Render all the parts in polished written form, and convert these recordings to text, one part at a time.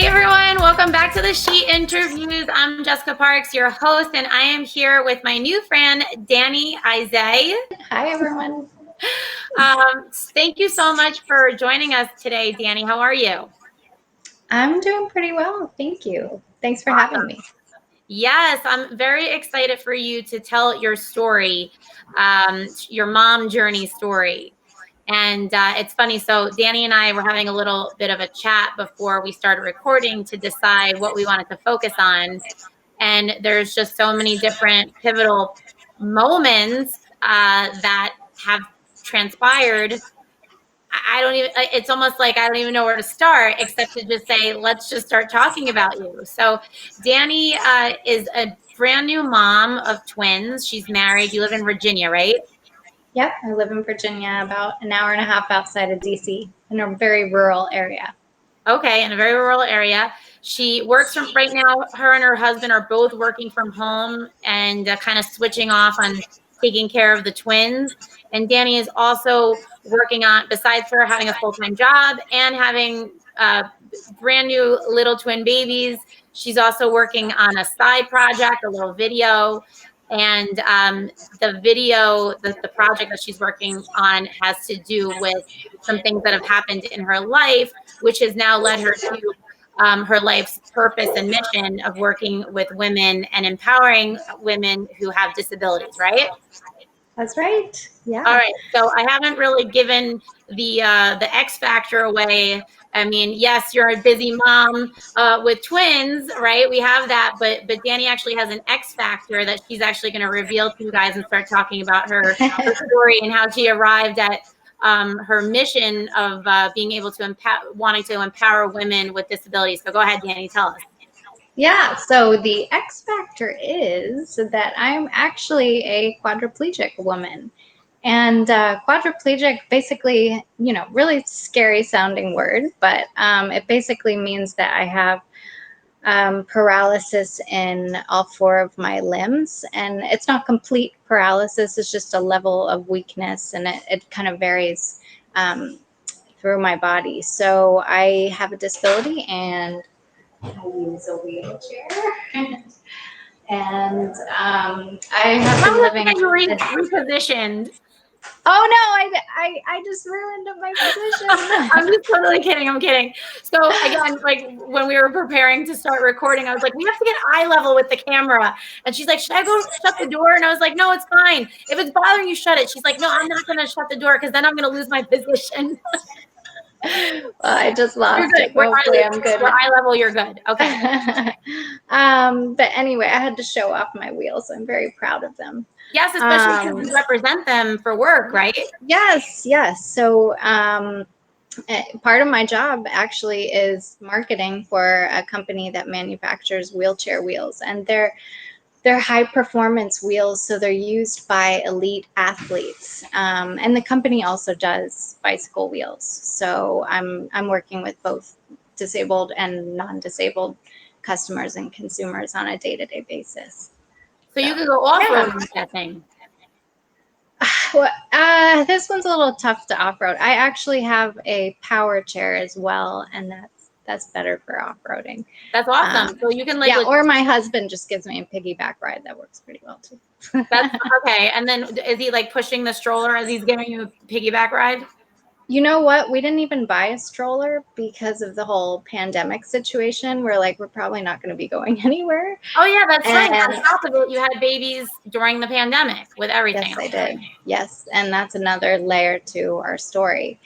everyone, welcome back to the She Interviews. I'm Jessica Parks, your host, and I am here with my new friend, Danni, Izzie. Hi, everyone. Thank you so much for joining us today, Danni. How are you? I'm doing pretty well. Thank you. Thanks for having me. Yes, I'm very excited for you to tell your story, your mom journey story. And it's funny. So Danni and I were having a little bit of a chat before we started recording to decide what we wanted to focus on. And there's just so many different pivotal moments that have transpired. It's almost like I don't even know where to start except to just say, let's just start talking about you. So Danni is a brand new mom of twins. She's married. You live in Virginia, right? Yep, I live in Virginia, about an hour and a half outside of DC, in a very rural area. Okay, in a very rural area. She works from right now. Her and her husband are both working from home and kind of switching off on taking care of the twins. And Danni is also working on, besides her having a full-time job and having brand new little twin babies, she's also working on a side project, a little video. And the video, the project that she's working on has to do with some things that have happened in her life, which has now led her to her life's purpose and mission of working with women and empowering women who have disabilities, right? That's right. Yeah. All right. So I haven't really given the X factor away. I mean, yes, you're a busy mom with twins, right? We have that, but Danni actually has an X factor that she's actually going to reveal to you guys and start talking about her story and how she arrived at her mission of being able to wanting to empower women with disabilities. So go ahead, Danni, tell us. Yeah, so the X factor is that I'm actually a quadriplegic woman. And quadriplegic basically, really scary sounding word, but it basically means that I have paralysis in all four of my limbs. And it's not complete paralysis, it's just a level of weakness, and it kind of varies through my body. So I have a disability and I use a wheelchair. And I have been living. Repositioned. Oh no, I just ruined my position. I'm just totally kidding. I'm kidding. So again, like when we were preparing to start recording, I was like, we have to get eye level with the camera. And she's like, should I go shut the door? And I was like, no, it's fine. If it's bothering you, shut it. She's like, no, I'm not going to shut the door because then I'm going to lose my position. Well, I just lost it. Hopefully I'm good. We're eye level, you're good. Okay. But anyway, I had to show off my wheels. I'm very proud of them. Yes, especially because you represent them for work, right? Yes. So part of my job actually is marketing for a company that manufactures wheelchair wheels, and they're high performance wheels, so they're used by elite athletes. And the company also does bicycle wheels. So I'm working with both disabled and non-disabled customers and consumers on a day-to-day basis. So you could go off-road with that thing. Well, this one's a little tough to off-road. I actually have a power chair as well, and that's better for off-roading. That's awesome. So you can or my husband just gives me a piggyback ride. That works pretty well too. That's okay. And then is he like pushing the stroller as he's giving you a piggyback ride? You know what? We didn't even buy a stroller because of the whole pandemic situation. We're probably not going to be going anywhere. Oh yeah, that's right. On top of it, you had babies during the pandemic with everything. Yes, I did. Yes, and that's another layer to our story.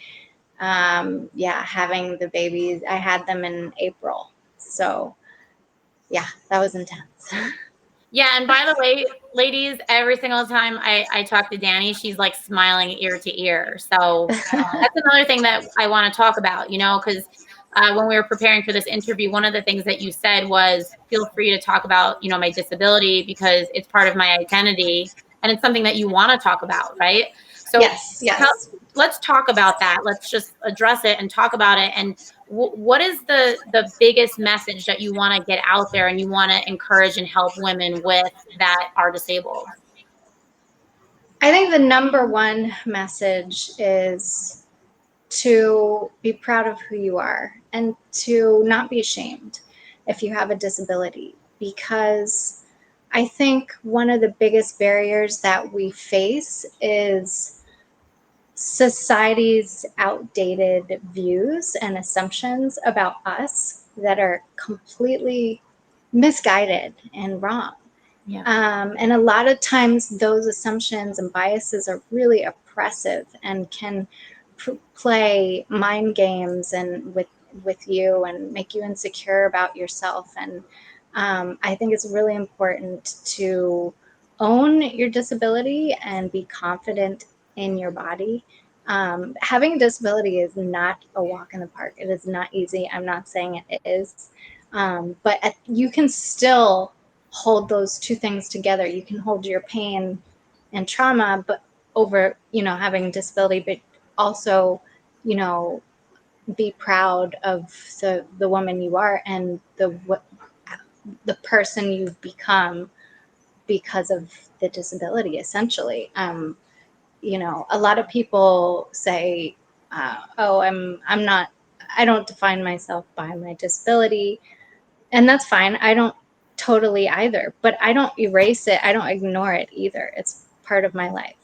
Having the babies, I had them in April. So yeah, that was intense. Yeah, and by the way, ladies, every single time I talk to Danni, she's like smiling ear to ear. So that's another thing that I want to talk about, because when we were preparing for this interview, one of the things that you said was, feel free to talk about, my disability because it's part of my identity and it's something that you want to talk about, right? So yes. Let's talk about that. Let's just address it and talk about it. And what is the biggest message that you want to get out there and you want to encourage and help women with that are disabled? I think the number one message is to be proud of who you are and to not be ashamed if you have a disability, because I think one of the biggest barriers that we face is society's outdated views and assumptions about us that are completely misguided and wrong. Yeah. And a lot of times those assumptions and biases are really oppressive and can play mind games and with you and make you insecure about yourself. And I think it's really important to own your disability and be confident in your body. Having a disability is not a walk in the park. It is not easy. I'm not saying it is. But you can still hold those two things together. You can hold your pain and trauma, but over, having a disability, but also, be proud of the woman you are and the person you've become because of the disability, essentially. A lot of people say, "Oh, I'm not. I don't define myself by my disability," and that's fine. I don't totally either, but I don't erase it. I don't ignore it either. It's part of my life.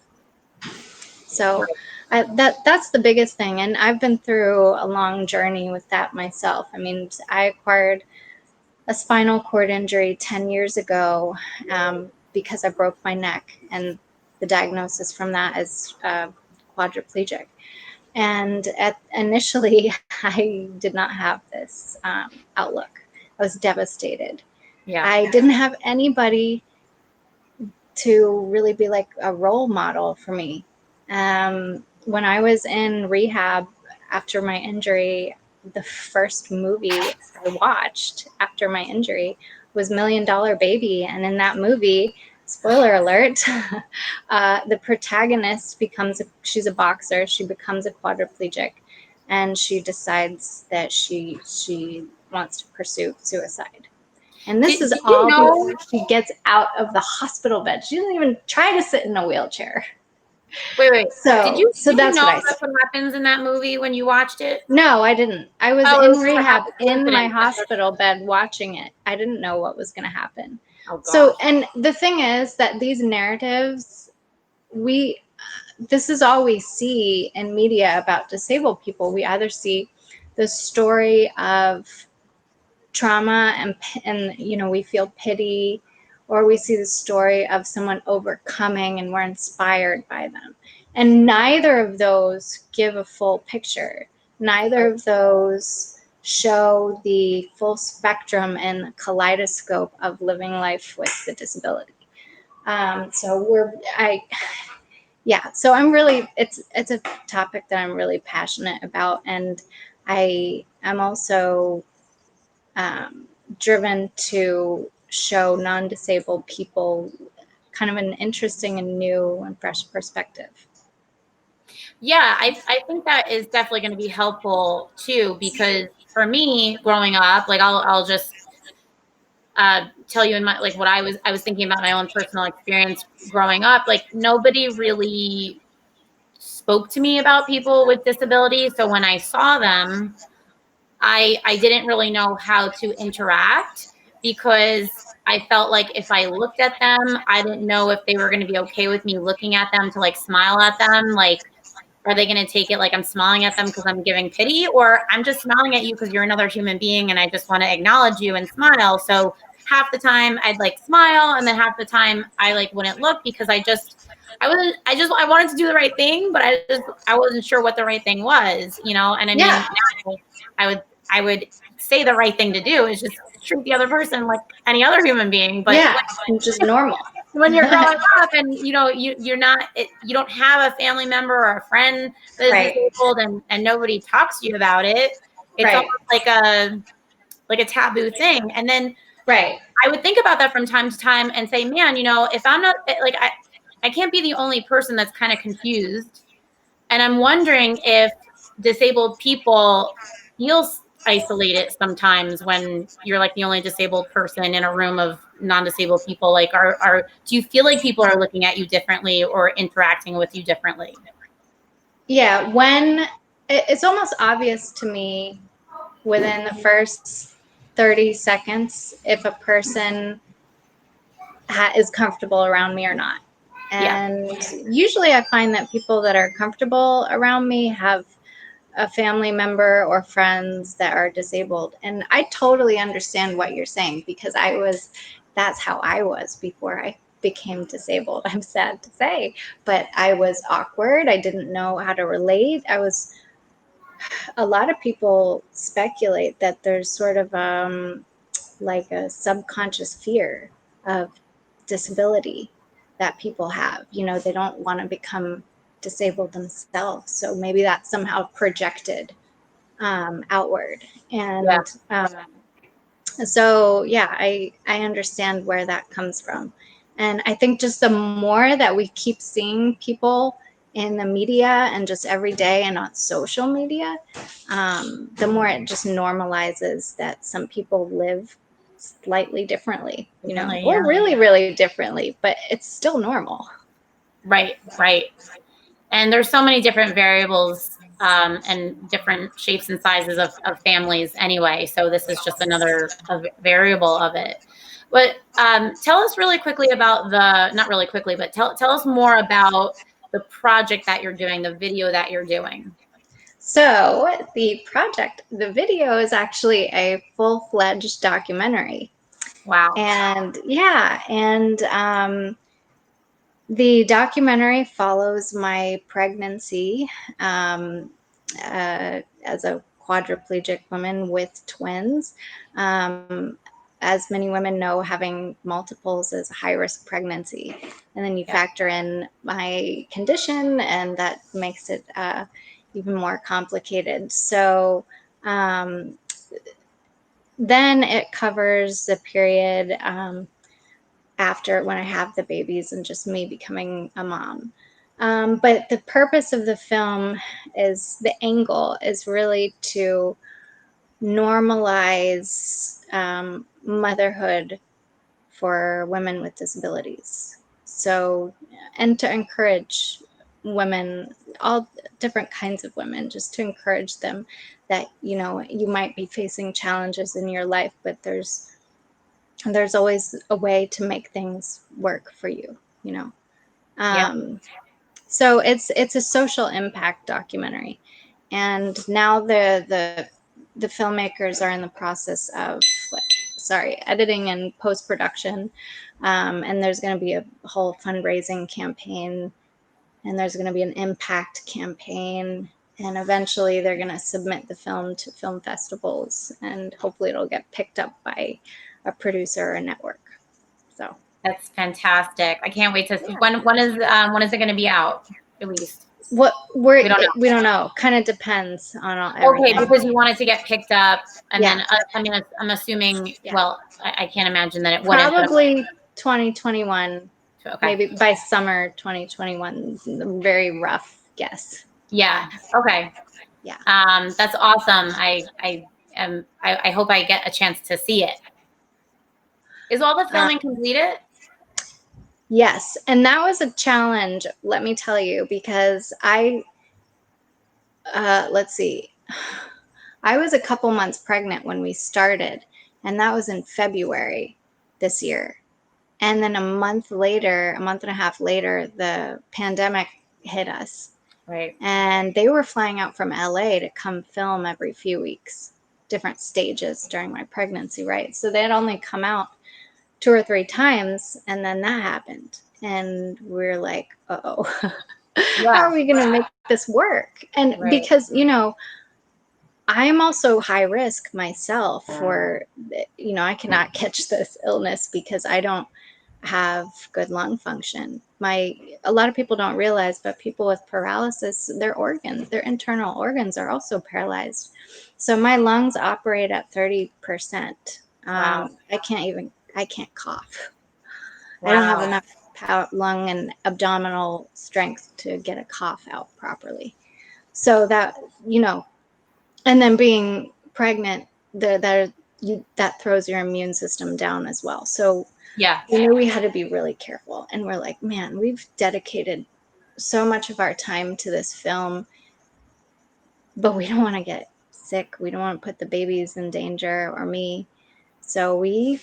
So that's the biggest thing. And I've been through a long journey with that myself. I mean, I acquired a spinal cord injury 10 years ago because I broke my neck, and the diagnosis from that is quadriplegic. And initially, I did not have this outlook. I was devastated. Yeah. I didn't have anybody to really be like a role model for me. When I was in rehab after my injury, the first movie I watched after my injury was Million Dollar Baby. And in that movie, spoiler alert, the protagonist she's a boxer. She becomes a quadriplegic, and she decides that she wants to pursue suicide. And this is all before she gets out of the hospital bed. She doesn't even try to sit in a wheelchair. Wait. So did you that's know what that's what happens in that movie when you watched it? No, I didn't. I was in rehab in my coincidence. hospital bed watching it. I didn't know what was going to happen. Oh, gosh. So, and the thing is that these narratives, this is all we see in media about disabled people. We either see the story of trauma and we feel pity, or we see the story of someone overcoming and we're inspired by them, and neither of those give a full picture. Neither of those show the full spectrum and kaleidoscope of living life with the disability. So I'm really, it's a topic that I'm really passionate about, and I am also driven to show non-disabled people kind of an interesting and new and fresh perspective. Yeah, I think that is definitely going to be helpful too, because for me growing up, like I'll just tell you in my, like, what I was thinking about my own personal experience growing up. Like, nobody really spoke to me about people with disabilities. So when I saw them, I didn't really know how to interact, because I felt like if I looked at them, I didn't know if they were going to be okay with me looking at them, to like smile at them. Like, are they going to take it like I'm smiling at them because I'm giving pity, or I'm just smiling at you because you're another human being and I just want to acknowledge you and smile? So half the time I'd like smile, and then half the time I like wouldn't look, because I wanted to do the right thing, but I wasn't sure what the right thing was, And I mean, now I would say the right thing to do is just treat the other person like any other human being. But just normal. When you're growing up and you're not, you don't have a family member or a friend that is disabled, and nobody talks to you about it, it's almost like a taboo thing. And then I would think about that from time to time and say, man, if I'm not, like, I can't be the only person that's kind of confused. And I'm wondering if disabled people feel isolated sometimes when you're like the only disabled person in a room of non-disabled people. Like, do you feel like people are looking at you differently or interacting with you differently? Yeah, when it's almost obvious to me within the first 30 seconds if a person is comfortable around me or not. Yeah. And usually I find that people that are comfortable around me have a family member or friends that are disabled. And I totally understand what you're saying, because that's how I was before I became disabled. I'm sad to say, but I was awkward. I didn't know how to relate. A lot of people speculate that there's sort of like a subconscious fear of disability that people have. You know, they don't want to become disabled themselves. So maybe that's somehow projected outward. Yeah. And so, yeah, I understand where that comes from. And I think just the more that we keep seeing people in the media and just every day and on social media, the more it just normalizes that some people live slightly differently, you know, Definitely, or yeah. really, really differently, but it's still normal. Right, right. And there's so many different variables and different shapes and sizes of families anyway. So this is just another variable of it. But tell us really quickly about not really quickly, but tell us more about the project that you're doing, the video that you're doing. So the video is actually a full-fledged documentary. Wow. And yeah, and the documentary follows my pregnancy as a quadriplegic woman with twins. As many women know, having multiples is a high-risk pregnancy. And then you Yeah. factor in my condition, and that makes it even more complicated. So then it covers the period after, when I have the babies and just me becoming a mom. But the purpose of the film the angle is really to normalize motherhood for women with disabilities. So, and to encourage women, all different kinds of women, just to encourage them that, you know, you might be facing challenges in your life, but there's always a way to make things work for you, you know. Yeah. So it's a social impact documentary, and now the filmmakers are in the process of editing and post production, and there's going to be a whole fundraising campaign, and there's going to be an impact campaign, and eventually they're going to submit the film to film festivals, and hopefully it'll get picked up by a producer or a network. So That's fantastic. I can't wait to see when is it going to be out, released? We don't know. we don't know. Kind of depends on Okay, everything. because you want it to get picked up, and Yeah, then I mean, I'm assuming. yeah. Well, I can't imagine that it wouldn't. But Probably 2021, okay. maybe by summer 2021. Very rough guess. Yeah. Okay. Yeah. That's awesome. I hope I get a chance to see it. Is all the filming completed? Yes, and that was a challenge, let me tell you, because let's see, I was a couple months pregnant when we started, and that was in February this year. And then a month and a half later, the pandemic hit us. Right. And they were flying out from LA to come film every few weeks, different stages during my pregnancy, right? So they had only come out 2 or 3 times, and then that happened. And we're like, uh-oh, how are we going to make this work? And Right. because, you know, I'm also high risk myself for, you know, I cannot catch this illness because I don't have good lung function. A lot of people don't realize, but people with paralysis, their internal organs are also paralyzed. So my lungs operate at 30%. Wow. I can't cough. Wow. I don't have enough lung and abdominal strength to get a cough out properly. So that, you know, and then being pregnant, that throws your immune system down as well. So Yeah. we knew we had to be really careful. And we're like, man, we've dedicated so much of our time to this film. but we don't want to get sick. We don't want to put the babies in danger or me. So we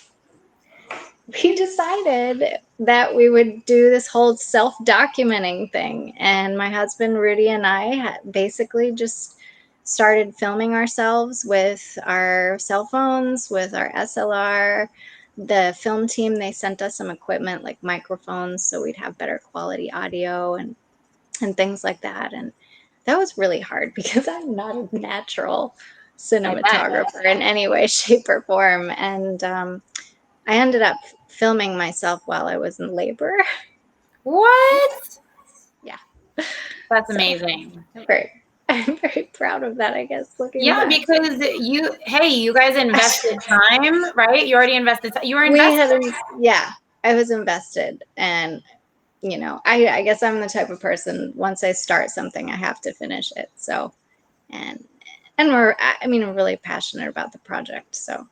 decided that we would do this whole self-documenting thing. And my husband, Rudy, and I basically just started filming ourselves with our cell phones, with our SLR. The film team, they sent us some equipment like microphones so we'd have better quality audio and things like that. And that was really hard because I'm not a natural I bet. cinematographer in any way, shape, or form. And I ended up filming myself while I was in labor. What? Yeah. That's So amazing. I'm very proud of that, I guess, looking Yeah, back. because you guys invested time, right? You already invested time. You were invested. Yeah, I was invested. And, I guess I'm the type of person, once I start something, I have to finish it. So, and, we're really passionate about the project. So,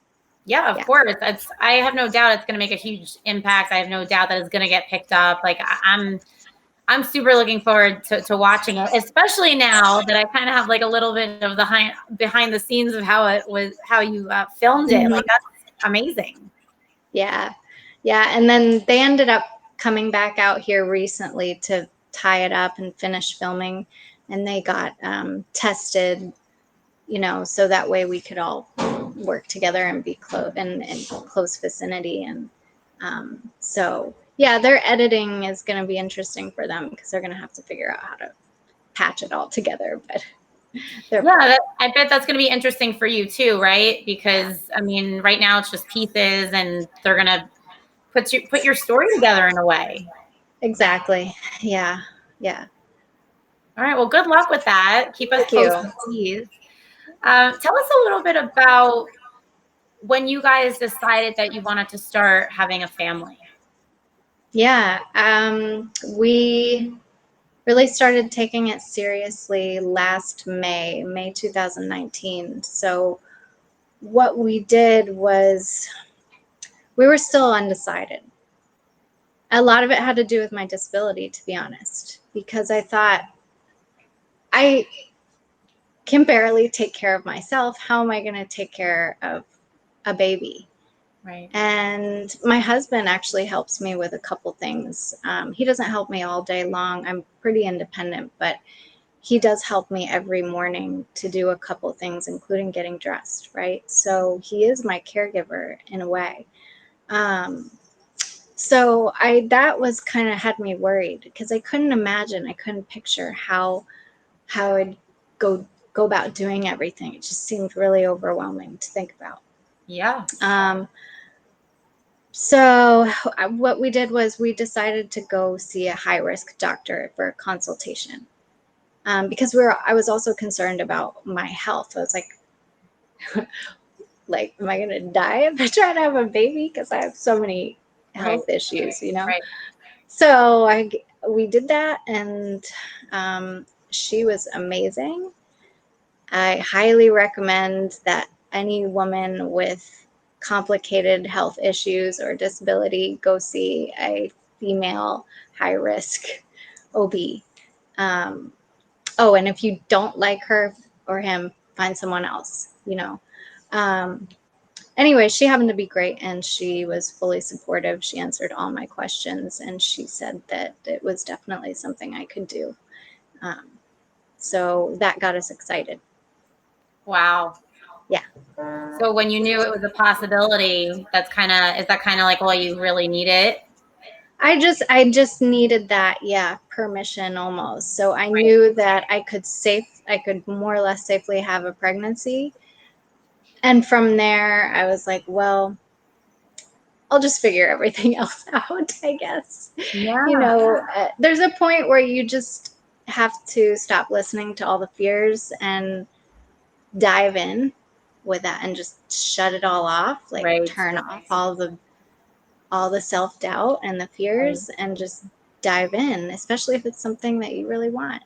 Yeah, of course. I have no doubt it's going to make a huge impact. I have no doubt that it's going to get picked up. Like I'm super looking forward to watching it, especially now that I kind of have like a little bit of the behind the scenes of how it was, how you filmed it. Like that's amazing. Yeah. Yeah. And then they ended up coming back out here recently to tie it up and finish filming. And they got tested, so that way we could all work together and be in close vicinity. And so, yeah, their editing is going to be interesting for them because they're going to have to figure out how to patch it all together. But yeah, I bet that's going to be interesting for you too, right? Because I mean, right now it's just pieces, and they're going to put your story together in a way. exactly. Yeah. Yeah. All right. Well, good luck with that. Keep us Thank you. posted, please. Tell us a little bit about when you guys decided that you wanted to start having a family. Yeah. We really started taking it seriously last May 2019. So what we did was we were still undecided. A lot of it had to do with my disability, to be honest, because I thought I can barely take care of myself. How am I going to take care of a baby? Right. And my husband actually helps me with a couple things. He doesn't help me all day long. I'm pretty independent, but he does help me every morning to do a couple things, including getting dressed, right? So he is my caregiver in a way. So that was kind of had me worried because I couldn't picture how I'd go about doing everything. It just seemed really overwhelming to think about. Yeah. So what we did was we decided to go see a high risk doctor for a consultation. Because I was also concerned about my health. I was like, am I going to die if I try to have a baby? Because I have so many health issues, Right. So we did that, and she was amazing. I highly recommend that any woman with complicated health issues or disability go see a female high risk OB. Oh, and if you don't like her or him, find someone else. Anyway, she happened to be great, and she was fully supportive. She answered all my questions, and she said that it was definitely something I could do. So that got us excited. Wow. Yeah. So when you knew it was a possibility, is that kind of like all you really needed? I just needed that, yeah, permission almost. So I knew that I could more or less safely have a pregnancy. And from there, I was like, well, I'll just figure everything else out, I guess. Yeah. There's a point where you just have to stop listening to all the fears and dive in with that and just shut it all off, like Right. turn off all the self-doubt and the fears and just dive in, especially if it's something that you really want,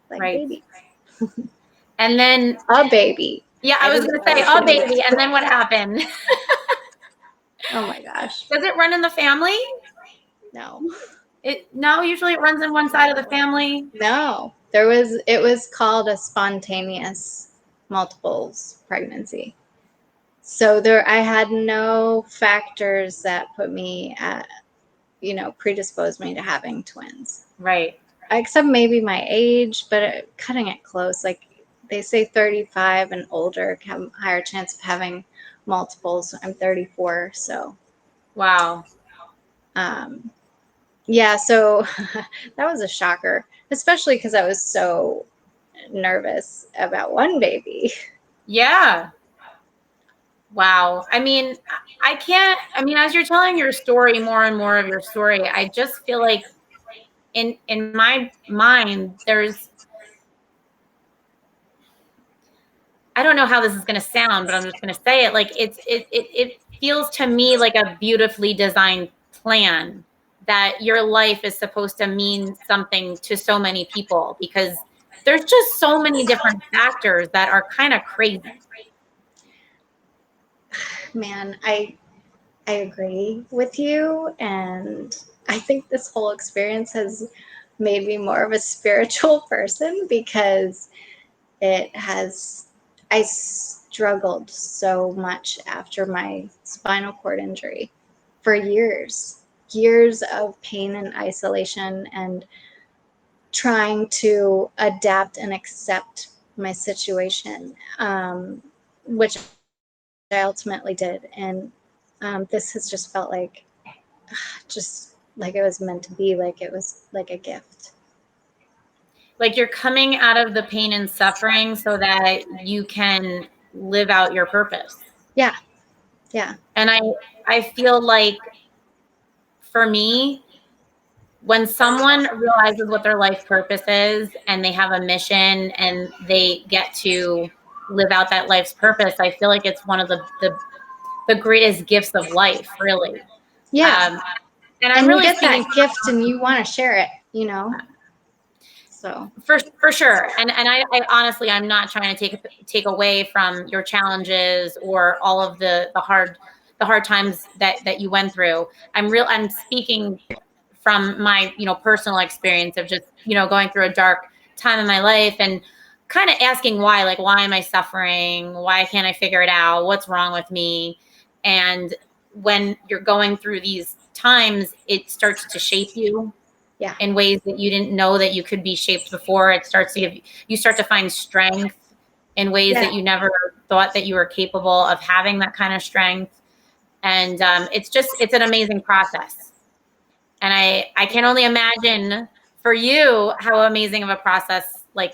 like Right. baby. And then A baby. yeah, I was going to say, oh baby, and then what happened? Oh my gosh. Does it run in the family? No. Usually it runs in one side of the family. No, it was called a spontaneous multiples pregnancy. So I had no factors that put me at, predisposed me to having twins. Right. Except maybe my age, but cutting it close. Like they say 35 and older have a higher chance of having multiples. I'm 34, so. Wow. Yeah, so that was a shocker, especially because I was so nervous about one baby. Yeah. Wow. I mean, as you're telling your story, more and more of your story, I just feel like in my mind, I don't know how this is going to sound, but I'm just going to say it. Like it feels to me like a beautifully designed plan that your life is supposed to mean something to so many people, because there's just so many different factors that are kind of crazy. Man, I agree with you, and I think this whole experience has made me more of a spiritual person, because I struggled so much after my spinal cord injury for years of pain and isolation, and trying to adapt and accept my situation, which I ultimately did. And this has just felt like, just like it was meant to be, like it was like a gift. Like you're coming out of the pain and suffering so that you can live out your purpose. Yeah. Yeah. And I feel like for me, when someone realizes what their life purpose is and they have a mission and they get to live out that life's purpose, I feel like it's one of the greatest gifts of life, really. Yeah. And I'm And you really get speaking that gift and you want to share it, So for sure. And I honestly, I'm not trying to take away from your challenges or all of the hard times that you went through. I'm speaking from my, personal experience of just, going through a dark time in my life and kind of asking why, like, why am I suffering? Why can't I figure it out? What's wrong with me? And when you're going through these times, it starts to shape you. Yeah. In ways that you didn't know that you could be shaped before. You start to find strength in ways that you never thought that you were capable of having that kind of strength. And it's an amazing process. And I can only imagine for you how amazing of a process, like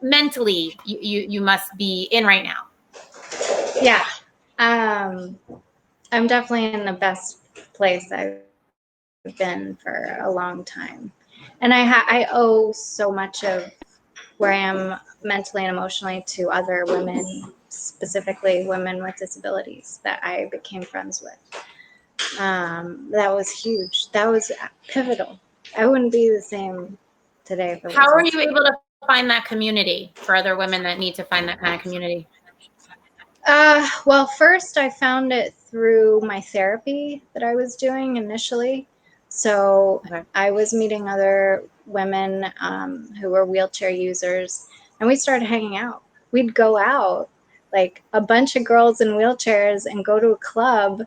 mentally, you must be in right now. Yeah. I'm definitely in the best place I've been for a long time. And I owe so much of where I am mentally and emotionally to other women, specifically women with disabilities that I became friends with. That was huge. That was pivotal. I wouldn't be the same today if it How are wasn't. you able to find that community for other women that need to find that kind of community? Well, first I found it through my therapy that I was doing initially. So Okay. I was meeting other women who were wheelchair users, and we started hanging out. We'd go out, like a bunch of girls in wheelchairs, and go to a club,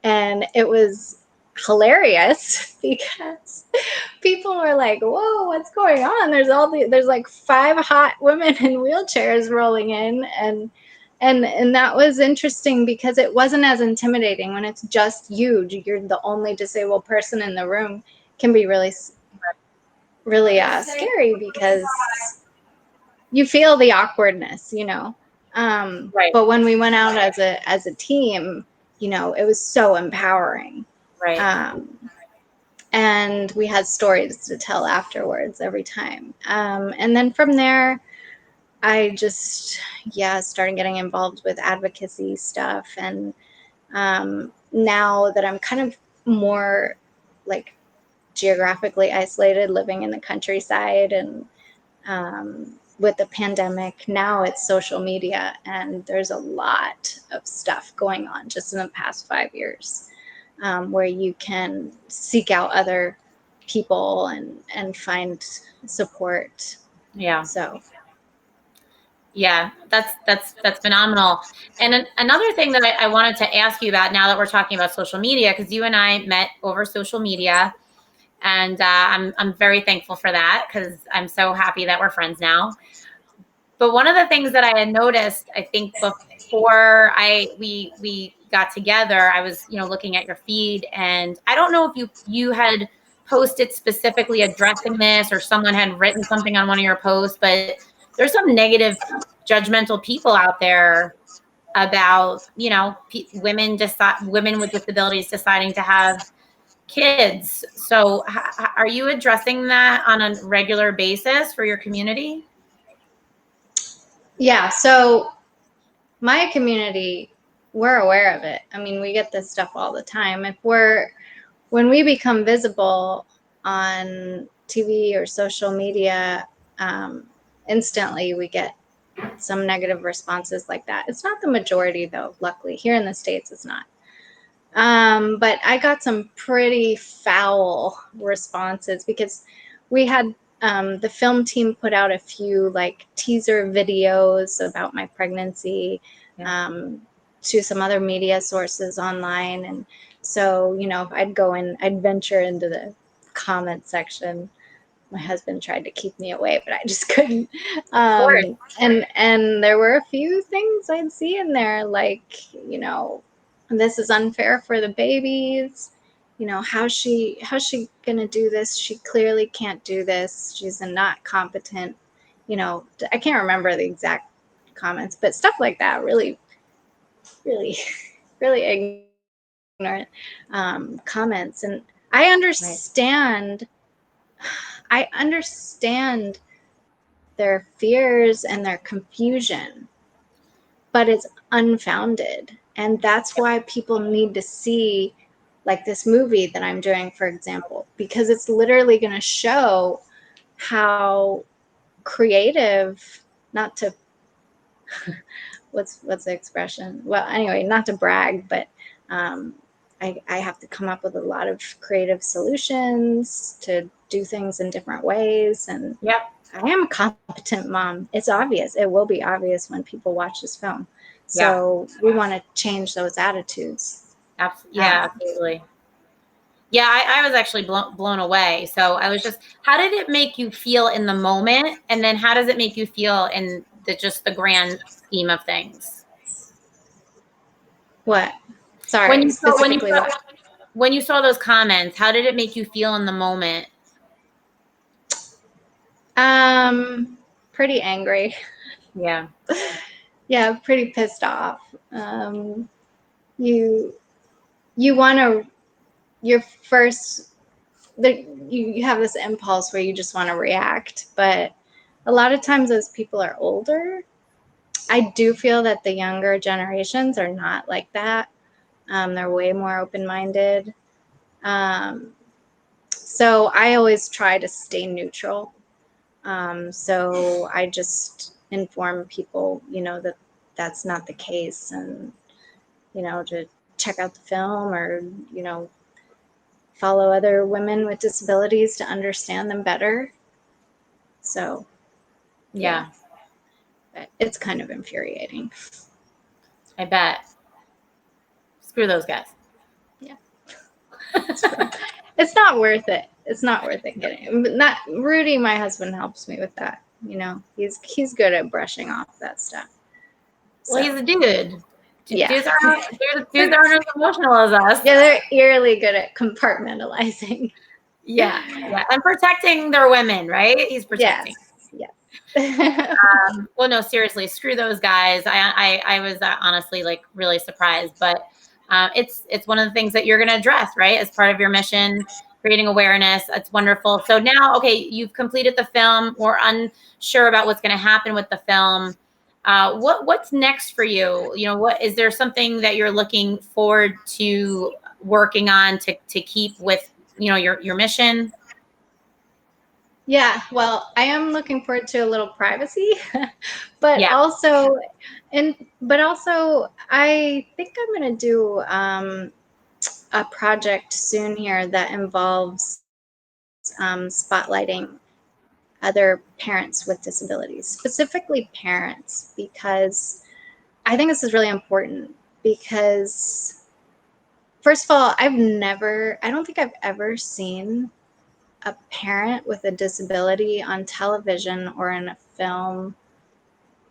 and it was hilarious because people were like, "Whoa, what's going on?" There's like 5 hot women in wheelchairs rolling in, and that was interesting because it wasn't as intimidating when it's just you. You're the only disabled person in the room. Can be really scary because you feel the awkwardness. Right. But when we went out as a team, it was so empowering. Right. And we had stories to tell afterwards every time. And then from there, I just, started getting involved with advocacy stuff. And now that I'm kind of more like geographically isolated, living in the countryside, and with the pandemic, now it's social media, and there's a lot of stuff going on just in the past 5 years, where you can seek out other people and find support. Yeah. So Yeah, that's phenomenal. And another thing that I wanted to ask you about now that we're talking about social media, because you and I met over social media, and I'm very thankful for that because I'm so happy that we're friends now. But one of the things that I had noticed, I think before we got together, I was looking at your feed, and I don't know if you had posted specifically addressing this, or someone had written something on one of your posts, but there's some negative, judgmental people out there about women with disabilities deciding to have kids. So are you addressing that on a regular basis for your community? yeah, so my community, we're aware of it. I mean, we get this stuff all the time. When we become visible on TV or social media, instantly we get some negative responses like that. It's not the majority, though, luckily. Here in the States, it's not. But I got some pretty foul responses because we had the film team put out a few like teaser videos about my pregnancy to some other media sources online. And so, I'd venture into the comment section. My husband tried to keep me away, but I just couldn't. Of course. And there were a few things I'd see in there, like, this is unfair for the babies. How's she gonna do this? She clearly can't do this. She's not competent. I can't remember the exact comments, but stuff like that, really, really, really ignorant comments. And I understand. I understand their fears and their confusion, but it's unfounded. And that's why people need to see like this movie that I'm doing, for example, because it's literally going to show how creative, not to, what's the expression? Well, anyway, not to brag, but I have to come up with a lot of creative solutions to do things in different ways. And Yep. I am a competent mom. It's obvious. It will be obvious when people watch this film. So we want to change those attitudes. Yeah, absolutely. Yeah, I was actually blown away. So I was just, how did it make you feel in the moment? And then how does it make you feel in just the grand scheme of things? What? Sorry, When you saw, specifically what? when you saw those comments, how did it make you feel in the moment? Pretty angry. Yeah. Yeah, pretty pissed off. You want to, your first, you have this impulse where you just want to react, but a lot of times those people are older. I do feel that the younger generations are not like that. They're way more open-minded. So I always try to stay neutral. So I just inform people, that that's not the case, and, to check out the film, or, follow other women with disabilities to understand them better. So, Yeah. but it's kind of infuriating. I bet. Screw those guys. Yeah. It's not worth it. It's not worth it getting. Not Rudy, my husband, helps me with that. He's good at brushing off that stuff. Well, he's a dude. Yeah. Dudes aren't as emotional as us. Yeah, they're eerily good at compartmentalizing. Yeah. And protecting their women, right? He's protecting. Yes. Well, no, seriously, screw those guys. I was honestly like really surprised, but it's one of the things that you're going to address, right? As part of your mission, creating awareness. It's wonderful. So now, okay, you've completed the film. We're unsure about what's going to happen with the film. What's next for you? What is there something that you're looking forward to working on to keep with your mission? Yeah, well, I am looking forward to a little privacy, but Yeah. also, I think I'm going to do a project soon here that involves spotlighting other parents with disabilities, specifically parents, because I think this is really important. Because first of all, I don't think I've ever seen a parent with a disability on television or in a film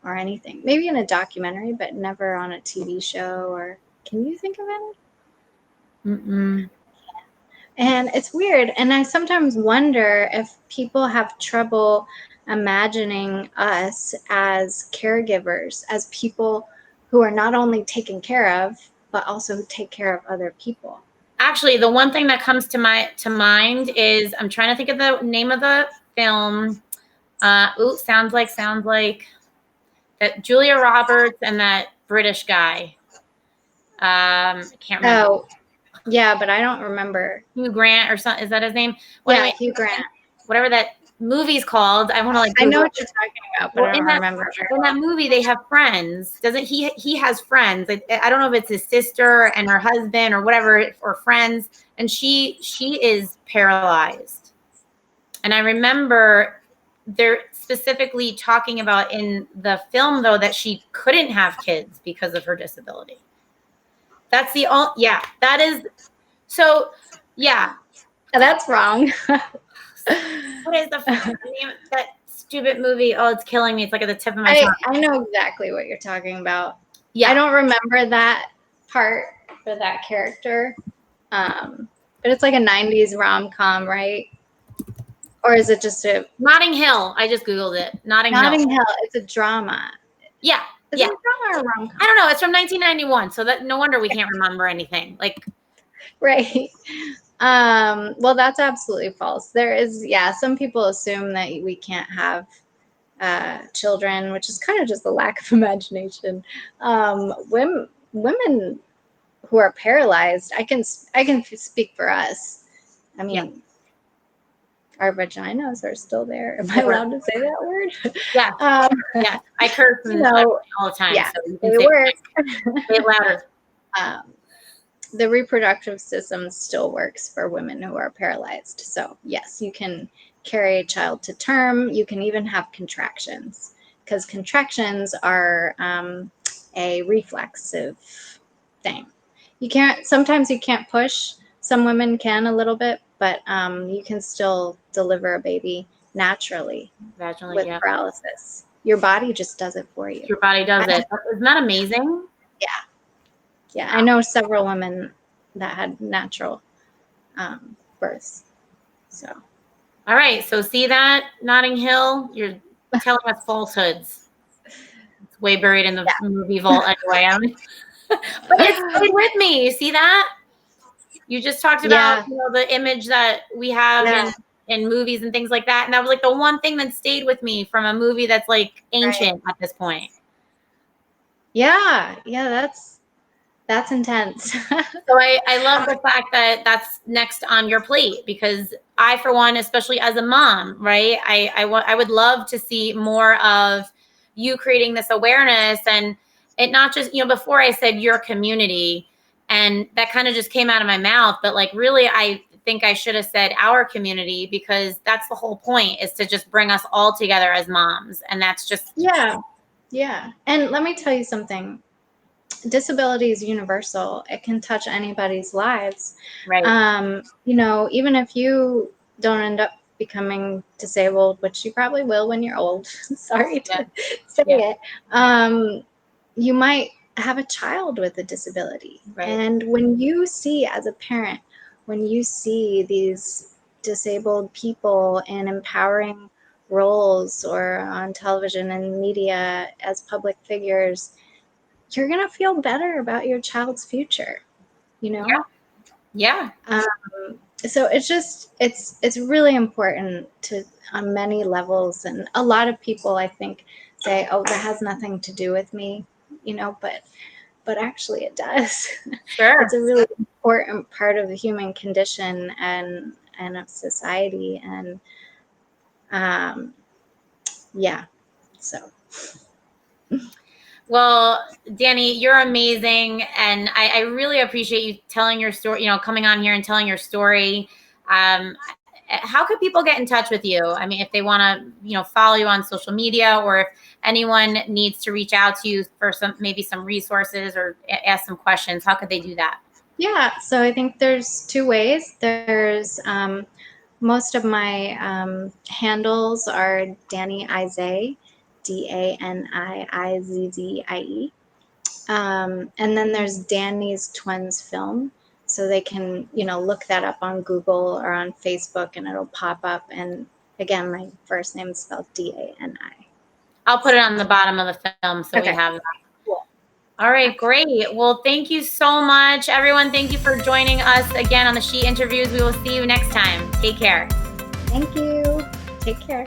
or anything. Maybe in a documentary, but never on a TV show. Or can you think of any? Mm-mm. And it's weird. And I sometimes wonder if people have trouble imagining us as caregivers, as people who are not only taken care of, but also who take care of other people. Actually, the one thing that comes to mind is, I'm trying to think of the name of the film. Sounds like that Julia Roberts and that British guy. I can't remember. Oh, yeah, but I don't remember. Hugh Grant or something. Is that his name? Well, Yeah, anyway, Hugh Grant. whatever that movie's called. I want to I know Google what you're talking about, but I don't remember. in that movie, they have friends. Doesn't he has friends. I don't know if it's his sister and her husband or whatever, or friends. And she is paralyzed. And I remember they're specifically talking about in the film, though, that she couldn't have kids because of her disability. That's the only, yeah, that is, so, yeah. That's wrong. What is the name of that stupid movie? Oh, it's killing me. It's like at the tip of my tongue. I know exactly what you're talking about. Yeah. I don't remember that part for that character. But it's like a 90s rom-com, right? Or is it just a Notting Hill? I just Googled it. Notting Hill. It's a drama. Yeah. Is it a drama or a rom-com? I don't know. It's from 1991, so that no wonder we can't remember anything. Like, right. Well, that's absolutely false. There is, some people assume that we can't have children, which is kind of just a lack of imagination. Women who are paralyzed, I can speak for us. I mean, our vaginas are still there. Am I allowed to say that word? Yeah. Yeah. I curse all the time. Yeah, so you can say it louder. The reproductive system still works for women who are paralyzed. So yes, you can carry a child to term. You can even have contractions, because contractions are a reflexive thing. Sometimes you can't push. Some women can a little bit, but you can still deliver a baby naturally with paralysis. Your body just does it for you. Your body does it. Isn't that amazing? Yeah. Yeah, I know several women that had natural births. So. All right. So see that, Notting Hill? You're telling us falsehoods. It's way buried in the movie vault anyway. But it's stayed with me. You see that? You just talked about the image that we have in movies and things like that. And that was like the one thing that stayed with me from a movie that's like ancient at this point. Yeah. Yeah, that's intense. So I love the fact that that's next on your plate, because I, for one, especially as a mom, right, I would love to see more of you creating this awareness, and it not just, before I said your community, and that kind of just came out of my mouth, but like really I think I should have said our community, because that's the whole point, is to just bring us all together as moms. And that's just yeah. And let me tell you something. Disability is universal. It can touch anybody's lives. Right. Even if you don't end up becoming disabled, which you probably will when you're old. Sorry to say it. You might have a child with a disability. Right. And when you see, as a parent, when you see these disabled people in empowering roles or on television and media as public figures, you're going to feel better about your child's future, Yeah. So it's really important on many levels. And a lot of people, I think, say, oh, that has nothing to do with me, but actually it does. Sure. It's a really important part of the human condition and of society. And so. Well, Danni, you're amazing. And I really appreciate you telling your story, coming on here and telling your story. how could people get in touch with you? I mean, if they want to, follow you on social media, or if anyone needs to reach out to you for maybe some resources or ask some questions, how could they do that? Yeah, so I think there's two ways. There's most of my handles are Danni Izzie, Danniizzie. And then there's Danny's Twins Film. So they can, look that up on Google or on Facebook and it'll pop up. And again, my first name is spelled Dani. I'll put it on the bottom of the film so we Okay. have that. Cool. All right, great. Well, thank you so much, everyone. Thank you for joining us again on the She Interviews. We will see you next time. Take care. Thank you. Take care.